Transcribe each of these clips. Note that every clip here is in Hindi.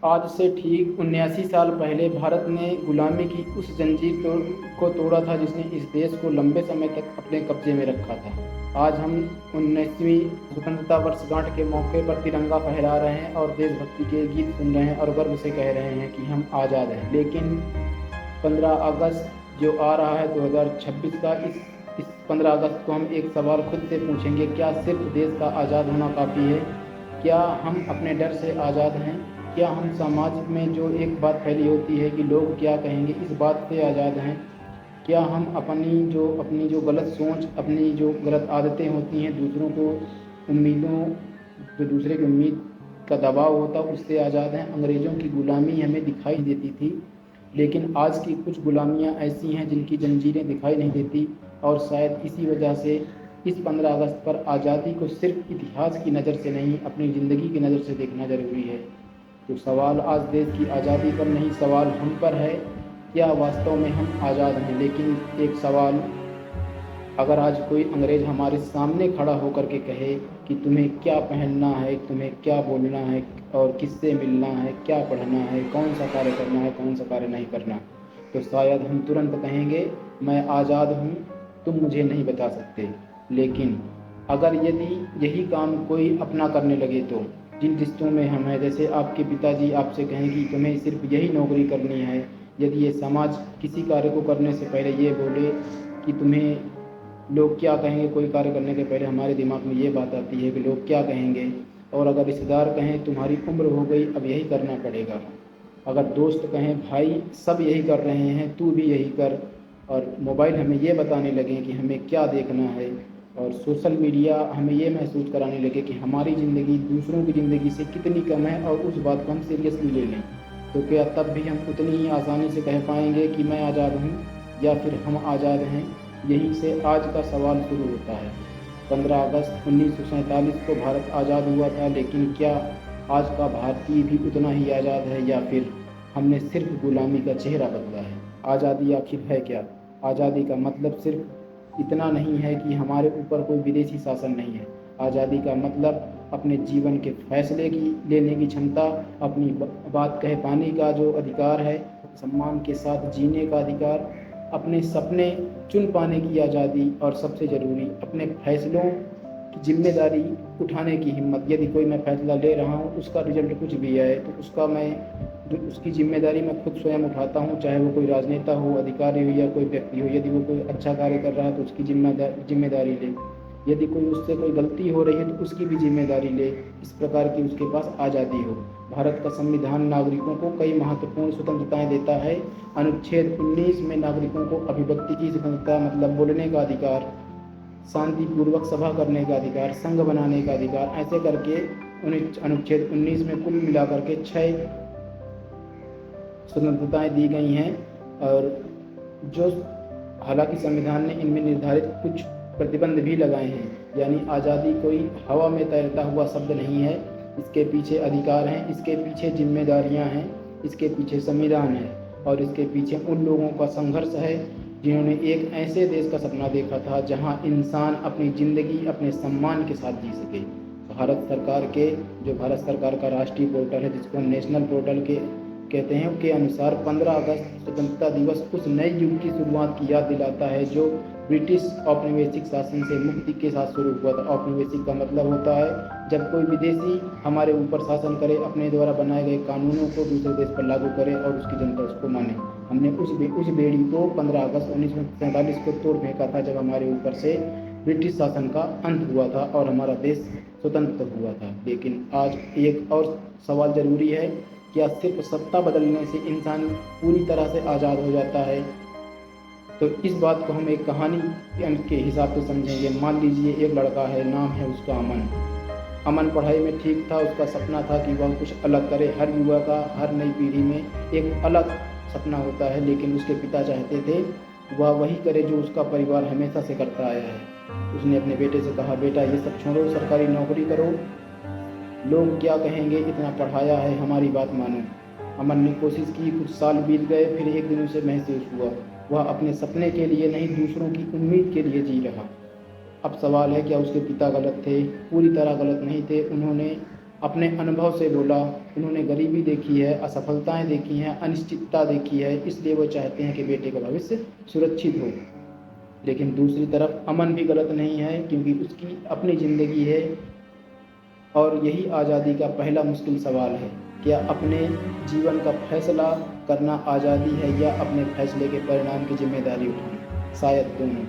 आज से ठीक 79 साल पहले भारत ने गुलामी की उस जंजीर को तोड़ा था जिसने इस देश को लंबे समय तक अपने कब्जे में रखा था। आज हम 19वीं स्वतंत्रता वर्षगांठ के मौके पर तिरंगा फहरा रहे हैं और देशभक्ति के गीत सुन रहे हैं और गर्व से कह रहे हैं कि हम आज़ाद हैं। लेकिन 15 अगस्त जो आ रहा है 2026 का, इस 15 अगस्त को हम एक सवाल खुद से पूछेंगे, क्या सिर्फ देश का आज़ाद होना काफ़ी है? क्या हम अपने डर से आज़ाद हैं? क्या हम समाज में जो एक बात फैली होती है कि लोग क्या कहेंगे, इस बात से आज़ाद हैं? क्या हम अपनी जो गलत सोच, अपनी जो गलत आदतें होती हैं, दूसरों को उम्मीदों जो दूसरे की उम्मीद का दबाव होता है उससे आज़ाद हैं? अंग्रेज़ों की गुलामी हमें दिखाई देती थी, लेकिन आज की कुछ गुलामियाँ ऐसी हैं जिनकी जंजीरें दिखाई नहीं देती, और शायद इसी वजह से इस 15 अगस्त पर आज़ादी को सिर्फ इतिहास की नज़र से नहीं, अपनी ज़िंदगी की नज़र से देखना ज़रूरी है। तो सवाल आज देश की आज़ादी पर नहीं, सवाल हम पर है, क्या वास्तव में हम आज़ाद हैं? लेकिन एक सवाल, अगर आज कोई अंग्रेज़ हमारे सामने खड़ा होकर के कहे कि तुम्हें क्या पहनना है, तुम्हें क्या बोलना है और किससे मिलना है, क्या पढ़ना है, कौन सा कार्य करना है, कौन सा कार्य नहीं करना, तो शायद हम तुरंत कहेंगे मैं आज़ाद हूँ, तुम मुझे नहीं बता सकते। लेकिन अगर यदि यही काम कोई अपना करने लगे, तो जिन रिश्तों में हम हैं, जैसे आपके पिताजी आपसे कहें कि तुम्हें सिर्फ यही नौकरी करनी है, यदि ये समाज किसी कार्य को करने से पहले ये बोले कि तुम्हें लोग क्या कहेंगे, कोई कार्य करने के पहले हमारे दिमाग में ये बात आती है कि लोग क्या कहेंगे। और अगर रिश्तेदार कहें तुम्हारी उम्र हो गई, अब यही करना पड़ेगा। अगर दोस्त कहें भाई सब यही कर रहे हैं, तू भी यही कर। और मोबाइल हमें ये बताने लगे कि हमें क्या देखना है, और सोशल मीडिया हमें ये महसूस कराने लगे कि हमारी ज़िंदगी दूसरों की ज़िंदगी से कितनी कम है, और उस बात को हम सीरियसली ले लें, तो क्या तब भी हम उतनी ही आसानी से कह पाएंगे कि मैं आज़ाद हूँ, या फिर हम आज़ाद हैं? यहीं से आज का सवाल शुरू होता है। 15 अगस्त 1947 को भारत आज़ाद हुआ था, लेकिन क्या आज का भारतीय भी उतना ही आज़ाद है, या फिर हमने सिर्फ गुलामी का चेहरा बदला है? आज़ादी आखिर है क्या? आज़ादी का मतलब सिर्फ इतना नहीं है कि हमारे ऊपर कोई विदेशी शासन नहीं है। आज़ादी का मतलब अपने जीवन के फैसले की लेने की क्षमता, अपनी बात कह पाने का जो अधिकार है, सम्मान के साथ जीने का अधिकार, अपने सपने चुन पाने की आज़ादी, और सबसे ज़रूरी अपने फैसलों की जिम्मेदारी उठाने की हिम्मत। यदि कोई मैं फ़ैसला ले रहा हूँ, उसका रिजल्ट कुछ भी है, तो उसकी जिम्मेदारी मैं खुद स्वयं उठाता हूँ, चाहे वो कोई राजनेता हो, अधिकारी हो, या कोई व्यक्ति हो। यदि वो कोई अच्छा कार्य कर रहा है तो उसकी जिम्मेदारी ले, यदि कोई उससे कोई गलती हो रही है तो उसकी भी जिम्मेदारी ले। इस प्रकार की उसके पास आज़ादी हो। भारत का संविधान नागरिकों को कई महत्वपूर्ण स्वतंत्रताएं देता है। अनुच्छेद 19 में नागरिकों को अभिव्यक्ति की स्वतंत्रता, मतलब बोलने का अधिकार, शांतिपूर्वक सभा करने का अधिकार, संघ बनाने का अधिकार, ऐसे करके अनुच्छेद 19 में कुल मिलाकर के 6 स्वतंत्रताएं दी गई हैं। और जो हालांकि संविधान ने इनमें निर्धारित कुछ प्रतिबंध भी लगाए हैं, यानी आज़ादी कोई हवा में तैरता हुआ शब्द नहीं है। इसके पीछे अधिकार हैं, इसके पीछे जिम्मेदारियां हैं, इसके पीछे संविधान है, और इसके पीछे उन लोगों का संघर्ष है जिन्होंने एक ऐसे देश का सपना देखा था जहां इंसान अपनी ज़िंदगी अपने सम्मान के साथ जी सके। भारत सरकार का राष्ट्रीय पोर्टल है, जिसको हम नेशनल पोर्टल के कहते हैं, के अनुसार 15 अगस्त स्वतंत्रता दिवस उस नए युग की शुरुआत की याद दिलाता है जो ब्रिटिश औपनिवेशिक शासन से मुक्ति के साथ शुरू हुआ था। औपनिवेशिक का मतलब होता है जब कोई विदेशी हमारे ऊपर शासन करे, अपने द्वारा बनाए गए कानूनों को दूसरे देश पर लागू करे और उसकी जनता उसको माने। हमने उस बेड़ी को 15 अगस्त 1947 को तोड़ फेंका था, जब हमारे ऊपर से ब्रिटिश शासन का अंत हुआ था और हमारा देश स्वतंत्र हुआ था। लेकिन आज एक और सवाल ज़रूरी है, क्या सिर्फ सत्ता बदलने से इंसान पूरी तरह से आज़ाद हो जाता है? तो इस बात को हम एक कहानी के हिसाब से समझेंगे। मान लीजिए एक लड़का है, नाम है उसका अमन। अमन पढ़ाई में ठीक था, उसका सपना था कि वह कुछ अलग करे। हर युवा का हर नई पीढ़ी में एक अलग सपना होता है, लेकिन उसके पिता चाहते थे वह वही करे जो उसका परिवार हमेशा से करता आया है। उसने अपने बेटे से कहा, बेटा ये सब छोड़ो, सरकारी नौकरी करो, लोग क्या कहेंगे, इतना पढ़ाया है, हमारी बात मानो। अमन ने कोशिश की, कुछ साल बीत गए, फिर एक दिन उसे महसूस हुआ वह अपने सपने के लिए नहीं, दूसरों की उम्मीद के लिए जी रहा। अब सवाल है, क्या उसके पिता गलत थे? पूरी तरह गलत नहीं थे। उन्होंने अपने अनुभव से बोला। उन्होंने गरीबी देखी है, असफलताएं देखी हैं, अनिश्चितता देखी है, इसलिए वो चाहते हैं कि बेटे का भविष्य सुरक्षित हो। लेकिन दूसरी तरफ अमन भी गलत नहीं है, क्योंकि उसकी अपनी ज़िंदगी है। और यही आज़ादी का पहला मुश्किल सवाल है, क्या अपने जीवन का फैसला करना आज़ादी है या अपने फैसले के परिणाम की जिम्मेदारी उठाना? शायद दोनों।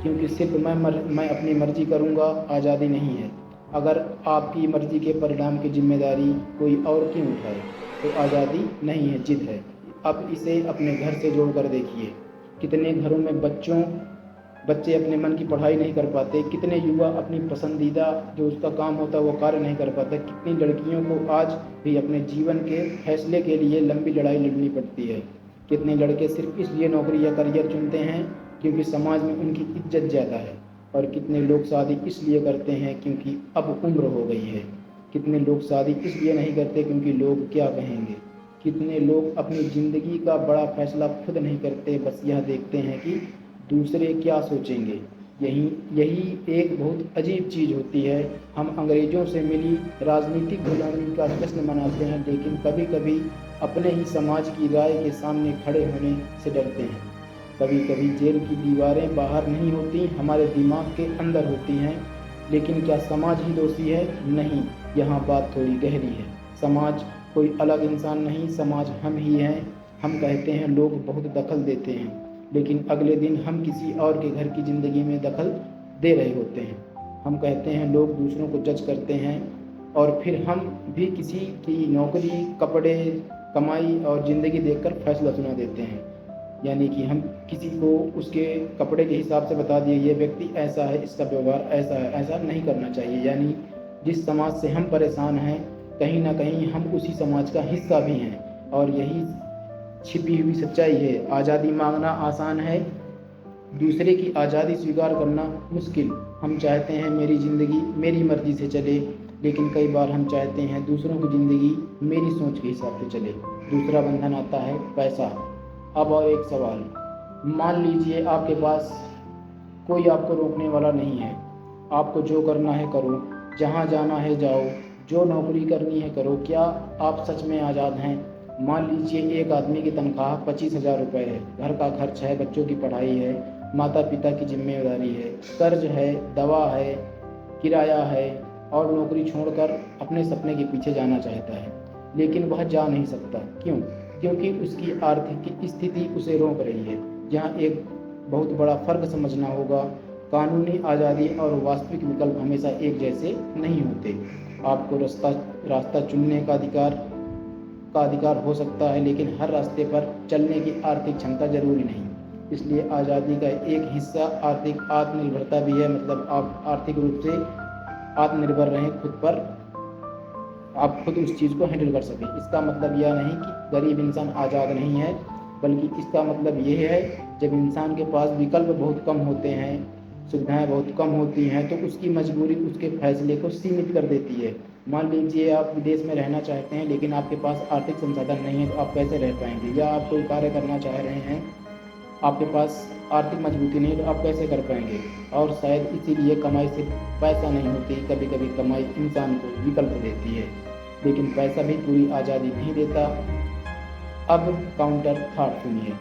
क्योंकि सिर्फ मैं अपनी मर्जी करूँगा आज़ादी नहीं है। अगर आपकी मर्जी के परिणाम की जिम्मेदारी कोई और क्यों उठाए, तो आज़ादी नहीं है, जिद है। अब इसे अपने घर से जोड़ कर देखिए। कितने घरों में बच्चे अपने मन की पढ़ाई नहीं कर पाते, कितने युवा अपनी पसंदीदा जो उसका काम होता है वो कार्य नहीं कर पाते, कितनी लड़कियों को आज भी अपने जीवन के फैसले के लिए लंबी लड़ाई लड़नी पड़ती है। कितने लड़के सिर्फ इसलिए नौकरी या करियर चुनते हैं क्योंकि समाज में उनकी इज्जत ज़्यादा है, और कितने लोग शादी इसलिए करते हैं क्योंकि अब उम्र हो गई है। कितने लोग शादी इसलिए नहीं करते क्योंकि लोग क्या कहेंगे। कितने लोग अपनी ज़िंदगी का बड़ा फैसला खुद नहीं करते, बस यह देखते हैं कि दूसरे क्या सोचेंगे। यही यही एक बहुत अजीब चीज़ होती है। हम अंग्रेज़ों से मिली राजनीतिक गुलामी का जश्न मनाते हैं, लेकिन कभी कभी अपने ही समाज की राय के सामने खड़े होने से डरते हैं। कभी कभी जेल की दीवारें बाहर नहीं होती, हमारे दिमाग के अंदर होती हैं। लेकिन क्या समाज ही दोषी है? नहीं, यहाँ बात थोड़ी गहरी है। समाज कोई अलग इंसान नहीं, समाज हम ही हैं। हम कहते हैं लोग बहुत दखल देते हैं, लेकिन अगले दिन हम किसी और के घर की ज़िंदगी में दखल दे रहे होते हैं। हम कहते हैं लोग दूसरों को जज करते हैं, और फिर हम भी किसी की नौकरी, कपड़े, कमाई और ज़िंदगी देखकर फैसला सुना देते हैं। यानी कि हम किसी को उसके कपड़े के हिसाब से बता दिए ये व्यक्ति ऐसा है, इसका व्यवहार ऐसा है, ऐसा नहीं करना चाहिए। यानी जिस समाज से हम परेशान हैं, कहीं ना कहीं हम उसी समाज का हिस्सा भी हैं, और यही छिपी हुई सच्चाई है। आज़ादी मांगना आसान है, दूसरे की आज़ादी स्वीकार करना मुश्किल। हम चाहते हैं मेरी ज़िंदगी मेरी मर्ज़ी से चले, लेकिन कई बार हम चाहते हैं दूसरों की ज़िंदगी मेरी सोच के हिसाब से चले। दूसरा बंधन आता है पैसा। अब और एक सवाल, मान लीजिए आपके पास कोई आपको रोकने वाला नहीं है। आपको जो करना है करो, जहाँ जाना है जाओ, जो नौकरी करनी है करो। क्या आप सच में आज़ाद हैं? मान लीजिए एक आदमी की तनख्वाह 25,000 रुपये है, घर का खर्च है, बच्चों की पढ़ाई है, माता पिता की जिम्मेदारी है, कर्ज है, दवा है, किराया है, और नौकरी छोड़कर अपने सपने के पीछे जाना चाहता है, लेकिन वह जा नहीं सकता। क्यों? क्योंकि उसकी आर्थिक स्थिति उसे रोक रही है। यहाँ एक बहुत बड़ा फ़र्क समझना होगा। कानूनी आज़ादी और वास्तविक विकल्प हमेशा एक जैसे नहीं होते। आपको रास्ता चुनने का अधिकार हो सकता है, लेकिन हर रास्ते पर चलने की आर्थिक क्षमता जरूरी नहीं। इसलिए आज़ादी का एक हिस्सा आर्थिक आत्मनिर्भरता भी है। मतलब आप आर्थिक रूप से आत्मनिर्भर रहें, खुद पर आप खुद उस चीज़ को हैंडल कर सकें। इसका मतलब यह नहीं कि गरीब इंसान आज़ाद नहीं है, बल्कि इसका मतलब यह है जब इंसान के पास विकल्प बहुत कम होते हैं, सुविधाएं बहुत कम होती हैं, तो उसकी मजबूरी उसके फैसले को सीमित कर देती है। मान लीजिए आप विदेश में रहना चाहते हैं, लेकिन आपके पास आर्थिक संसाधन नहीं है, तो आप कैसे रह पाएंगे? या आप कोई कार्य करना चाह रहे हैं, आपके पास आर्थिक मजबूती नहीं, तो आप कैसे कर पाएंगे? और शायद इसीलिए कमाई सिर्फ पैसा नहीं होती, कभी कभी कमाई इंसान को विकल्प देती है, लेकिन पैसा भी पूरी आज़ादी नहीं देता। अब काउंटर थॉट सुनिए।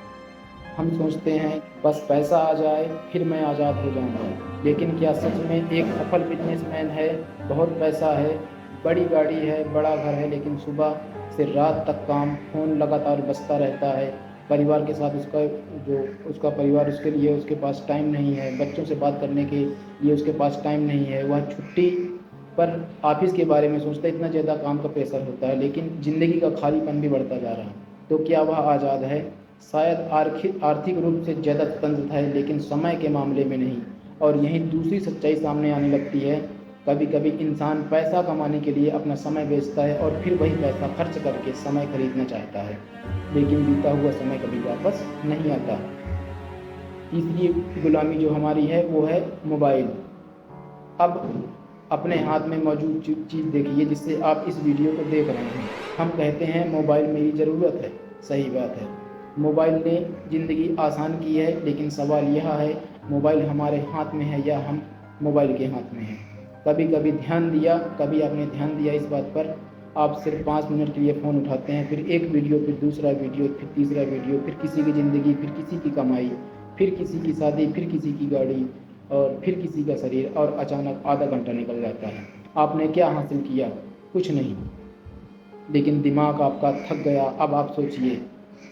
हम सोचते हैं बस पैसा आ जाए फिर मैं आज़ाद हो जाऊंगा, लेकिन क्या सच में एक सफल बिजनेसमैन है, बहुत पैसा है, बड़ी गाड़ी है, बड़ा घर है, लेकिन सुबह से रात तक काम, फ़ोन लगातार बजता रहता है, परिवार के साथ उसका परिवार उसके लिए उसके पास टाइम नहीं है, बच्चों से बात करने के लिए उसके पास टाइम नहीं है, वह छुट्टी पर ऑफिस के बारे में सोचता है, इतना ज़्यादा काम का प्रेशर होता है, लेकिन ज़िंदगी का खालीपन भी बढ़ता जा रहा है। तो क्या वह आज़ाद है? शायद आर्थिक रूप से ज़्यादा स्वतंत्र है, लेकिन समय के मामले में नहीं। और यही दूसरी सच्चाई सामने आने लगती है। कभी कभी इंसान पैसा कमाने के लिए अपना समय बेचता है, और फिर वही पैसा खर्च करके समय खरीदना चाहता है, लेकिन बीता हुआ समय कभी वापस नहीं आता। तीसरी गुलामी जो हमारी है वो है मोबाइल। अब अपने हाथ में मौजूद चीज़ देखिए जिससे आप इस वीडियो को देख रहे हैं। हम कहते हैं मोबाइल मेरी ज़रूरत है, सही बात है, मोबाइल ने ज़िंदगी आसान की है, लेकिन सवाल यह है मोबाइल हमारे हाथ में है या हम मोबाइल के हाथ में हैं? कभी कभी ध्यान दिया, कभी आपने ध्यान दिया इस बात पर, आप सिर्फ 5 मिनट के लिए फ़ोन उठाते हैं, फिर एक वीडियो, फिर दूसरा वीडियो, फिर तीसरा वीडियो, फिर किसी की ज़िंदगी, फिर किसी की कमाई, फिर किसी की शादी, फिर किसी की गाड़ी और फिर किसी का शरीर, और अचानक आधा घंटा निकल जाता है। आपने क्या हासिल किया? कुछ नहीं। लेकिन दिमाग आपका थक गया। अब आप सोचिए,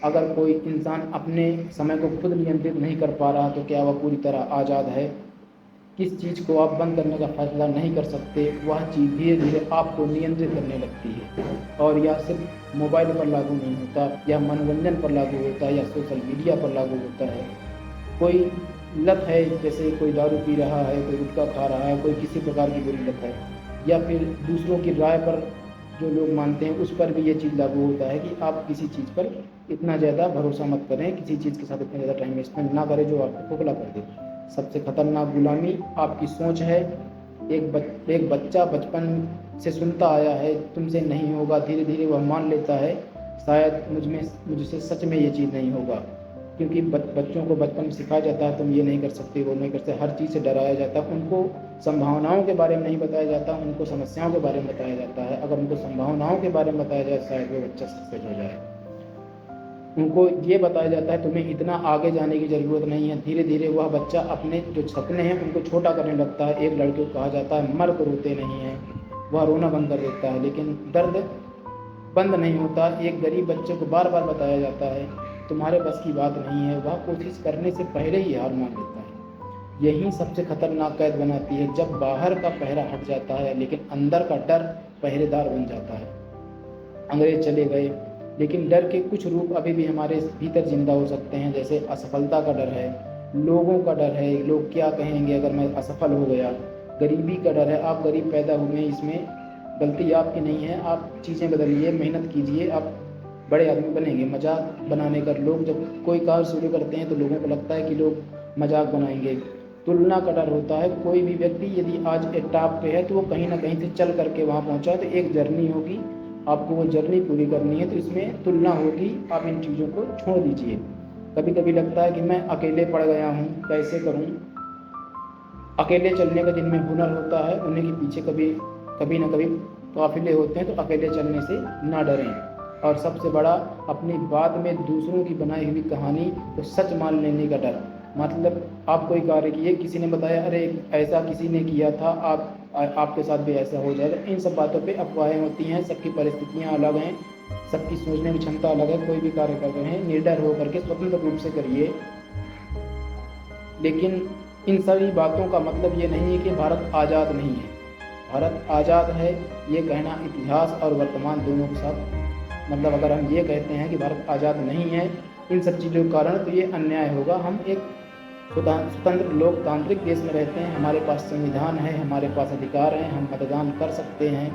अगर कोई इंसान अपने समय को खुद नियंत्रित नहीं कर पा रहा तो क्या वह पूरी तरह आज़ाद है? किस चीज़ को आप बंद करने का फैसला नहीं कर सकते, वह चीज़ धीरे धीरे आपको नियंत्रित करने लगती है। और यह सिर्फ मोबाइल पर लागू नहीं होता, या मनोरंजन पर लागू होता है, या सोशल मीडिया पर लागू होता है। कोई लत है, जैसे कोई दारू पी रहा है, कोई गुटखा खा रहा है, कोई किसी प्रकार की बुरी लत है, या फिर दूसरों की राय पर जो लोग मानते हैं उस पर भी ये चीज़ लागू होता है कि आप किसी चीज़ पर इतना ज़्यादा भरोसा मत करें, किसी चीज़ के साथ इतना ज़्यादा टाइम स्पेंड ना करें जो आपको खोखला कर दे। सबसे खतरनाक गुलामी आपकी सोच है। एक बच्चा बचपन से सुनता आया है तुमसे नहीं होगा, धीरे धीरे वह मान लेता है शायद मुझसे सच में ये चीज़ नहीं होगा, क्योंकि बच्चों को बचपन में सिखाया जाता है तुम ये नहीं कर सकते, वो नहीं कर सकते, हर चीज़ से डराया जाता है। उनको संभावनाओं के बारे में नहीं बताया जाता, उनको समस्याओं के बारे में बताया जाता है। अगर उनको संभावनाओं के बारे में बताया जाए शायद वो बच्चा सक्सेस हो जाए। उनको ये बताया जाता है तुम्हें इतना आगे जाने की ज़रूरत नहीं है, धीरे धीरे वह बच्चा अपने जो सपने हैं उनको छोटा करने लगता है। एक लड़के को कहा जाता है मर्द रोते नहीं हैं, वह रोना बंद कर देता है, लेकिन दर्द बंद नहीं होता। एक गरीब बच्चे को बार बार बताया जाता है तुम्हारे बस की बात नहीं है, वह कोशिश करने से पहले ही हार मान लेता है। यही सबसे खतरनाक कैद बनाती है, जब बाहर का पहरा हट जाता है लेकिन अंदर का डर पहरेदार बन जाता है। अंग्रेज चले गए, लेकिन डर के कुछ रूप अभी भी हमारे भीतर जिंदा हो सकते हैं, जैसे असफलता का डर है, लोगों का डर है, लोग क्या कहेंगे अगर मैं असफल हो गया, गरीबी का डर है, आप गरीब पैदा हुए, इसमें गलती आपकी नहीं है, आप चीज़ें बदलिए, मेहनत कीजिए, आप बड़े आदमी बनेंगे। मजाक बनाने का, लोग जब कोई कार्य शुरू करते हैं तो लोगों को लगता है कि लोग मजाक बनाएंगे। तुलना का डर होता है, कोई भी व्यक्ति यदि आज एक टॉप पे है तो वो कहीं ना कहीं से चल करके वहाँ पहुँचा, तो एक जर्नी होगी, आपको वो जर्नी पूरी करनी है, तो इसमें तुलना होगी। आप इन चीज़ों को छोड़ दीजिए। कभी कभी लगता है कि मैं अकेले पड़ गया हूँ, कैसे करूँ। अकेले चलने का जिनमें हुनर होता है उन्हीं के पीछे कभी ना कभी काफिले होते हैं, तो अकेले चलने से ना डरें। और सबसे बड़ा, अपनी बात में दूसरों की बनाई हुई कहानी को सच मान लेने का डर। मतलब आप कोई कार्य किए, किसी ने बताया अरे ऐसा किसी ने किया था, आपके साथ भी ऐसा हो जाएगा। इन सब बातों पे अफवाहें होती हैं, सबकी परिस्थितियाँ अलग हैं, सबकी सोचने की क्षमता अलग है। कोई भी कार्य कर रहे हैं निडर होकर के स्वतंत्र रूप से करिए। लेकिन इन सारी बातों का मतलब ये नहीं है कि भारत आज़ाद नहीं है। भारत आज़ाद है, ये कहना इतिहास और वर्तमान दोनों के साथ, मतलब अगर हम ये कहते हैं कि भारत आज़ाद नहीं है इन सब चीज़ों के कारण, तो ये अन्याय होगा। हम एक स्वतंत्र लोकतांत्रिक देश में रहते हैं, हमारे पास संविधान है, हमारे पास अधिकार हैं, हम मतदान कर सकते हैं,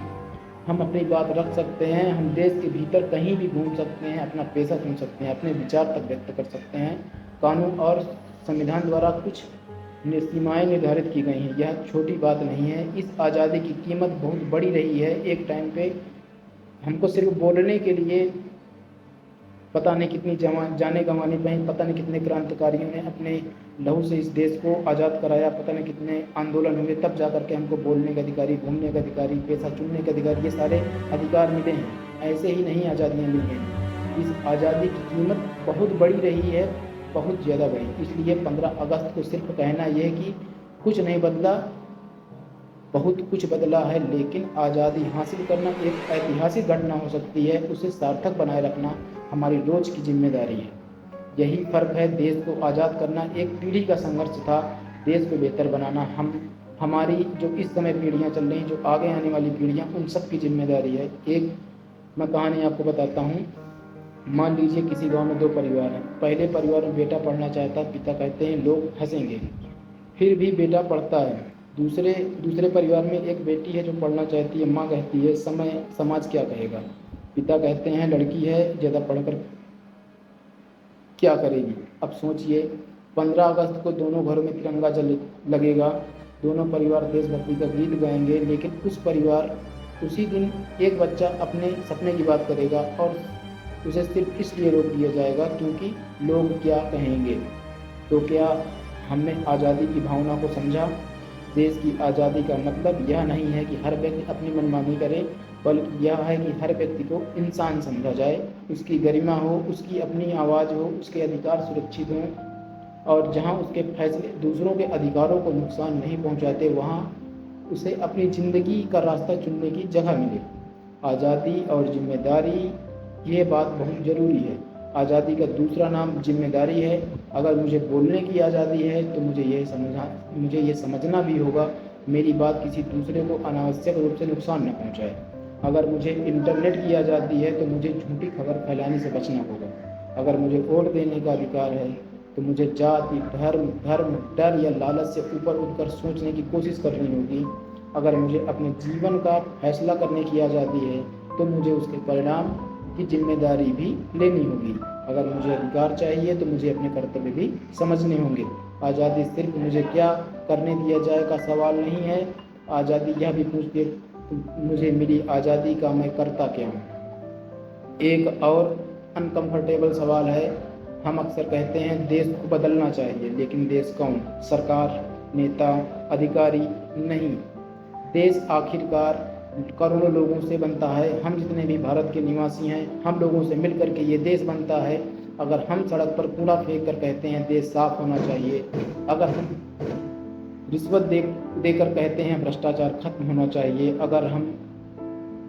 हम अपनी बात रख सकते हैं, हम देश के भीतर कहीं भी घूम सकते हैं, अपना पेशा चुन सकते हैं, अपने विचार तक व्यक्त कर सकते हैं। कानून और संविधान द्वारा कुछ सीमाएँ निर्धारित की गई हैं, यह छोटी बात नहीं है। इस आज़ादी की कीमत बहुत बड़ी रही है। एक टाइम पे हमको सिर्फ बोलने के लिए पता नहीं कितनी जाने गंवानी पड़ी, पता नहीं कितने क्रांतिकारियों ने अपने लहू से इस देश को आज़ाद कराया, पता नहीं कितने आंदोलन हुए, तब जा करके हमको बोलने का अधिकारी, घूमने का अधिकारी, पेशा चुनने का अधिकारी, ये सारे अधिकार मिले हैं। ऐसे ही नहीं आज़ादियाँ मिली हैं। इस आज़ादी की कीमत बहुत बड़ी रही है, बहुत ज़्यादा बड़ी। इसलिए 15 अगस्त को सिर्फ कहना यह है कि कुछ नहीं बदला, बहुत कुछ बदला है, लेकिन आज़ादी हासिल करना एक ऐतिहासिक घटना हो सकती है, उसे सार्थक बनाए रखना हमारी रोज़ की जिम्मेदारी है। यही फ़र्क है। देश को आज़ाद करना एक पीढ़ी का संघर्ष था, देश को बेहतर बनाना हमारी जो इस समय पीढ़ियाँ चल रही हैं, जो आगे आने वाली पीढ़ियाँ, उन सब की जिम्मेदारी है। एक मैं कहानी आपको बताता हूँ। मान लीजिए किसी गांव में 2 परिवार हैं। पहले परिवार में बेटा पढ़ना चाहता है, पिता कहते हैं लोग हंसेंगे, फिर भी बेटा पढ़ता है। दूसरे परिवार में एक बेटी है जो पढ़ना चाहती है, माँ कहती है समाज क्या कहेगा। पिता कहते हैं लड़की है, ज़्यादा पढ़कर क्या करेगी। अब सोचिए, 15 अगस्त को दोनों घरों में तिरंगा लगेगा, दोनों परिवार देशभक्ति का गीत गाएंगे, लेकिन उसी दिन एक बच्चा अपने सपने की बात करेगा और उसे सिर्फ इसलिए रोक दिया जाएगा क्योंकि लोग क्या कहेंगे। तो क्या हमने आज़ादी की भावना को समझा? देश की आज़ादी का मतलब यह नहीं है कि हर व्यक्ति अपनी मनमानी करे, बल्कि यह है कि हर व्यक्ति को इंसान समझा जाए, उसकी गरिमा हो, उसकी अपनी आवाज़ हो, उसके अधिकार सुरक्षित हों, और जहाँ उसके फैसले दूसरों के अधिकारों को नुकसान नहीं पहुँचाते, वहाँ उसे अपनी ज़िंदगी का रास्ता चुनने की जगह मिले। आज़ादी और जिम्मेदारी, ये बात बहुत ज़रूरी है। आज़ादी का दूसरा नाम जिम्मेदारी है। अगर मुझे बोलने की आज़ादी है तो मुझे ये समझना भी होगा मेरी बात किसी दूसरे को अनावश्यक रूप से नुकसान न पहुंचाए। अगर मुझे इंटरनेट की आज़ादी है तो मुझे झूठी खबर फैलाने से बचना होगा। अगर मुझे वोट देने का अधिकार है तो मुझे जाति, धर्म, डर या लालच से ऊपर उठकर सोचने की कोशिश करनी होगी। अगर मुझे अपने जीवन का फैसला करने की आज़ादी है तो मुझे उसके परिणाम की जिम्मेदारी भी लेनी होगी। अगर मुझे अधिकार चाहिए तो मुझे अपने कर्तव्य भी समझने होंगे। आज़ादी सिर्फ मुझे क्या करने दिया जाए का सवाल नहीं है। आज़ादी यह भी पूछती है मुझे मिली आज़ादी का मैं करता क्या हूँ। एक और अनकंफर्टेबल सवाल है। हम अक्सर कहते हैं देश को बदलना चाहिए, लेकिन देश कौन? सरकार, नेता, अधिकारी? नहीं, देश आखिरकार करोड़ों लोगों से बनता है। हम जितने भी भारत के निवासी हैं, हम लोगों से मिलकर के ये देश बनता है। अगर हम सड़क पर कूड़ा फेंक कर कहते हैं देश साफ होना चाहिए, अगर हम रिश्वत देकर कहते हैं भ्रष्टाचार खत्म होना चाहिए, अगर हम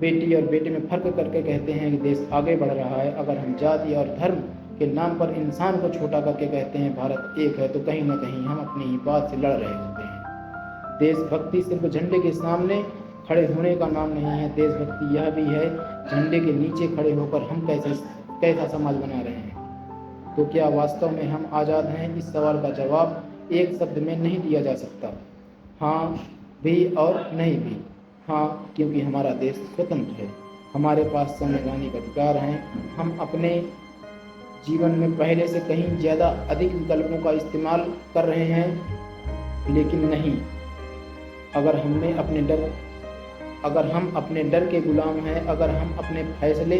बेटी और बेटे में फर्क करके कहते हैं कि देश आगे बढ़ रहा है, अगर हम जाति और धर्म के नाम पर इंसान को छोटा करके कहते हैं भारत एक है, तो कहीं ना कहीं हम अपनी ही बात से लड़ रहे होते हैं। देशभक्ति सिर्फ झंडे के सामने खड़े होने का नाम नहीं है। देशभक्ति यह भी है झंडे के नीचे खड़े होकर हम कैसा समाज बना रहे हैं। तो क्या वास्तव में हम आज़ाद हैं? इस सवाल का जवाब एक शब्द में नहीं दिया जा सकता। हाँ भी और नहीं भी। हाँ, क्योंकि हमारा देश स्वतंत्र है, हमारे पास संवैधानिक अधिकार हैं, हम अपने जीवन में पहले से कहीं ज़्यादा अधिक विकल्पों का इस्तेमाल कर रहे हैं। लेकिन नहीं, अगर हम अपने डर के गुलाम हैं, अगर हम अपने फैसले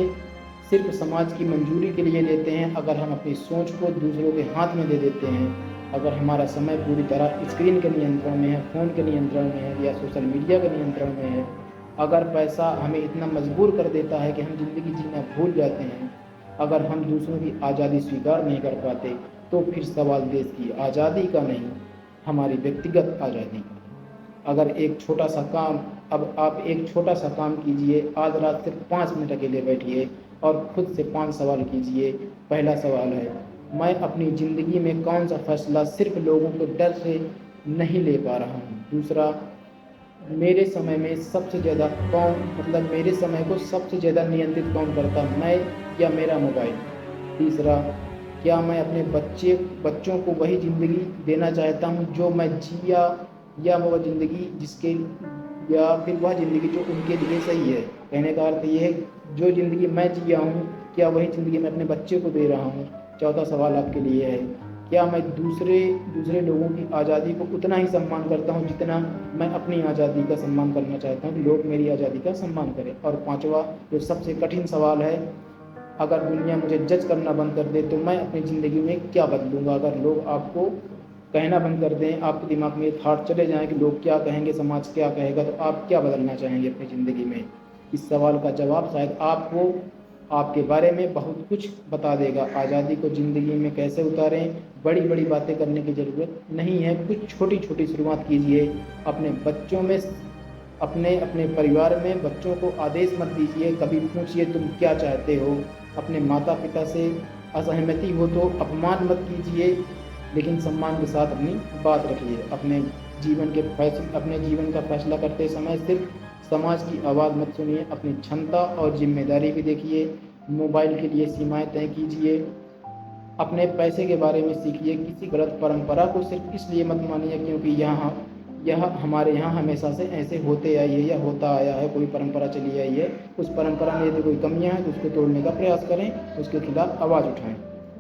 सिर्फ समाज की मंजूरी के लिए लेते हैं, अगर हम अपनी सोच को दूसरों के हाथ में दे देते हैं, अगर हमारा समय पूरी तरह स्क्रीन के नियंत्रण में है, फ़ोन के नियंत्रण में है या सोशल मीडिया के नियंत्रण में है, अगर पैसा हमें इतना मजबूर कर देता है कि हम ज़िंदगी जीना भूल जाते हैं, अगर हम दूसरों की आज़ादी स्वीकार नहीं कर पाते, तो फिर सवाल देश की आज़ादी का नहीं, हमारी व्यक्तिगत आज़ादी का। अगर एक छोटा सा काम अब आप एक छोटा सा काम कीजिए, आज रात सिर्फ 5 मिनट अकेले बैठिए और खुद से 5 सवाल कीजिए। पहला सवाल है, मैं अपनी ज़िंदगी में कौन सा फैसला सिर्फ लोगों के डर से नहीं ले पा रहा हूँ। दूसरा, मेरे समय में सबसे ज़्यादा मेरे समय को सबसे ज़्यादा नियंत्रित कौन करता, मैं या मेरा मोबाइल। तीसरा, क्या मैं अपने बच्चों को वही ज़िंदगी देना चाहता हूँ जो मैं जिया, या वह ज़िंदगी जो उनके लिए सही है। कहने का अर्थ ये है, जो ज़िंदगी मैं जिया हूँ, क्या वही ज़िंदगी मैं अपने बच्चे को दे रहा हूँ। चौथा सवाल आपके लिए है, क्या मैं दूसरे लोगों की आज़ादी को उतना ही सम्मान करता हूँ जितना मैं अपनी आज़ादी का सम्मान करना चाहता हूँ, लोग मेरी आज़ादी का सम्मान करें। और पांचवा, जो सबसे कठिन सवाल है, अगर दुनिया मुझे जज करना बंद कर दे तो मैं अपनी ज़िंदगी में क्या बदलूँगा। अगर लोग आपको कहना बंद कर दें, आपके दिमाग में ये थाट चले जाएँ कि लोग क्या कहेंगे, समाज क्या कहेगा, तो आप क्या बदलना चाहेंगे अपनी ज़िंदगी में। इस सवाल का जवाब शायद आपको आपके बारे में बहुत कुछ बता देगा। आज़ादी को ज़िंदगी में कैसे उतारें, बड़ी बड़ी बातें करने की ज़रूरत नहीं है, कुछ छोटी छोटी शुरुआत कीजिए। अपने बच्चों में, अपने परिवार में बच्चों को आदेश मत दीजिए, कभी पूछिए तुम क्या चाहते हो। अपने माता पिता से असहमति हो तो अपमान मत कीजिए, लेकिन सम्मान के साथ अपनी बात रखिए। अपने जीवन का फैसला करते समय सिर्फ समाज की आवाज़ मत सुनिए, अपनी क्षमता और जिम्मेदारी भी देखिए। मोबाइल के लिए सीमाएं तय कीजिए, अपने पैसे के बारे में सीखिए। किसी गलत परंपरा को सिर्फ इसलिए मत मानिए क्योंकि यह हमारे यहाँ हमेशा से ऐसे होते आई है या होता आया है, कोई परंपरा चली आई है। उस परंपरा में यदि कोई कमियाँ हैं तो उसको तोड़ने का प्रयास करें, उसके खिलाफ आवाज़ उठाएं।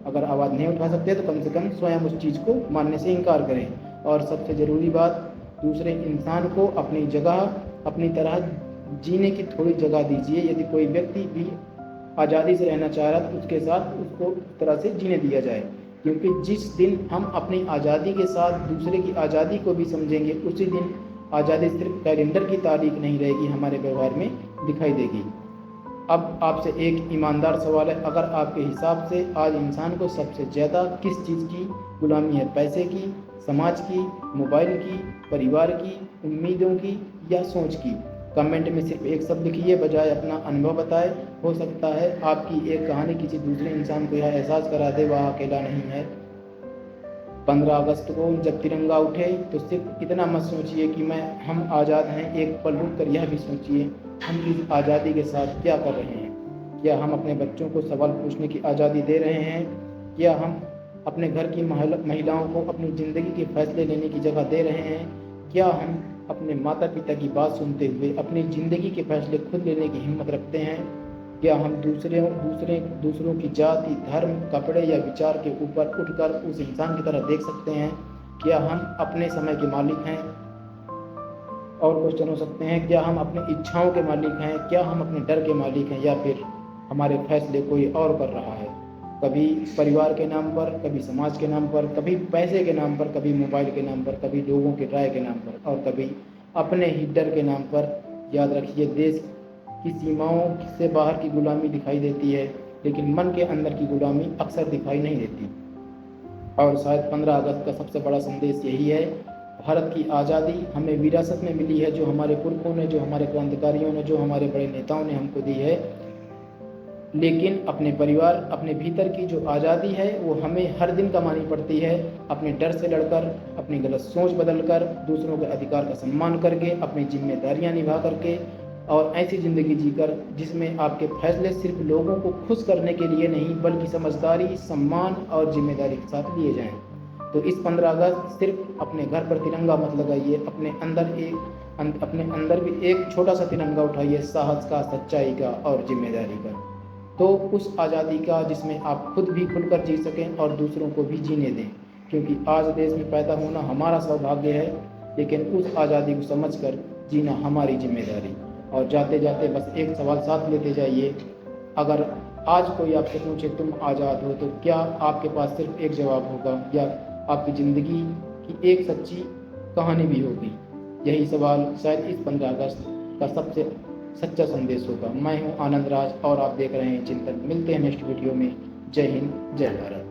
अगर आवाज़ नहीं उठा सकते तो कम से कम स्वयं उस चीज़ को मानने से इनकार करें। और सबसे ज़रूरी बात, दूसरे इंसान को अपनी जगह, अपनी तरह जीने की थोड़ी जगह दीजिए। यदि कोई व्यक्ति भी आज़ादी से रहना चाह रहा है तो उसके साथ उसको उस तरह से जीने दिया जाए, क्योंकि जिस दिन हम अपनी आज़ादी के साथ दूसरे की आज़ादी को भी समझेंगे, उसी दिन आज़ादी सिर्फ कैलेंडर की तारीख नहीं रहेगी, हमारे व्यवहार में दिखाई देगी। अब आपसे एक ईमानदार सवाल है, अगर आपके हिसाब से आज इंसान को सबसे ज़्यादा किस चीज़ की गुलामी है? पैसे की, समाज की, मोबाइल की, परिवार की, उम्मीदों की या सोच की? कमेंट में सिर्फ एक शब्द लिखिए, बजाय अपना अनुभव बताए। हो सकता है आपकी एक कहानी किसी दूसरे इंसान को यह एहसास करा दे वह अकेला नहीं है। 15 अगस्त को जब तिरंगा उठे तो सिर्फ इतना मत सोचिए कि हम आज़ाद हैं, एक पल रुक कर यह भी सोचिए हम इस आज़ादी के साथ क्या कर रहे हैं। क्या हम अपने बच्चों को सवाल पूछने की आज़ादी दे रहे हैं? क्या हम अपने घर की महिलाओं को अपनी ज़िंदगी के फैसले लेने की जगह दे रहे हैं? क्या हम अपने माता पिता की बात सुनते हुए अपनी ज़िंदगी के फैसले खुद लेने की हिम्मत रखते हैं? क्या हम दूसरों की जाति, धर्म, कपड़े या विचार के ऊपर उठकर उस इंसान की तरह देख सकते हैं? क्या हम अपने समय के मालिक हैं? और क्वेश्चन हो सकते हैं, क्या हम अपनी इच्छाओं के मालिक हैं? क्या हम अपने डर के मालिक हैं, या फिर हमारे फैसले कोई और कर रहा है? कभी परिवार के नाम पर, कभी समाज के नाम पर, कभी पैसे के नाम पर, कभी मोबाइल के नाम पर, कभी लोगों की राय के नाम पर, और कभी अपने ही डर के नाम पर। याद रखिए, देश की सीमाओं से बाहर की गुलामी दिखाई देती है, लेकिन मन के अंदर की गुलामी अक्सर दिखाई नहीं देती। और शायद 15 अगस्त का सबसे बड़ा संदेश यही है, भारत की आज़ादी हमें विरासत में मिली है, जो हमारे पुरखों ने, जो हमारे क्रांतिकारियों ने, जो हमारे बड़े नेताओं ने हमको दी है। लेकिन अपने परिवार, अपने भीतर की जो आज़ादी है वो हमें हर दिन कमानी पड़ती है, अपने डर से लड़कर, अपनी गलत सोच बदलकर, दूसरों के अधिकार का सम्मान करके, अपनी जिम्मेदारियां निभा करके, और ऐसी ज़िंदगी जीकर जिसमें आपके फैसले सिर्फ लोगों को खुश करने के लिए नहीं, बल्कि समझदारी, सम्मान और जिम्मेदारी के साथ लिए जाएं। तो इस 15 अगस्त सिर्फ अपने घर पर तिरंगा मत लगाइए, अपने अंदर भी एक छोटा सा तिरंगा उठाइए, साहस का, सच्चाई का और जिम्मेदारी का। तो उस आज़ादी का जिसमें आप खुद भी खुलकर जी सकें और दूसरों को भी जीने दें, क्योंकि आज देश में पैदा होना हमारा सौभाग्य है, लेकिन उस आज़ादी को समझकर जीना हमारी जिम्मेदारी। और जाते जाते बस एक सवाल साथ लेते जाइए, अगर आज कोई आपसे पूछे तुम आज़ाद हो, तो क्या आपके पास सिर्फ एक जवाब होगा, या आपकी ज़िंदगी की एक सच्ची कहानी भी होगी? यही सवाल शायद इस 15 अगस्त का सबसे सच्चा संदेश होगा। मैं हूं आनंद राज और आप देख रहे हैं चिंतन। मिलते हैं नेक्स्ट वीडियो में। जय हिंद, जय भारत।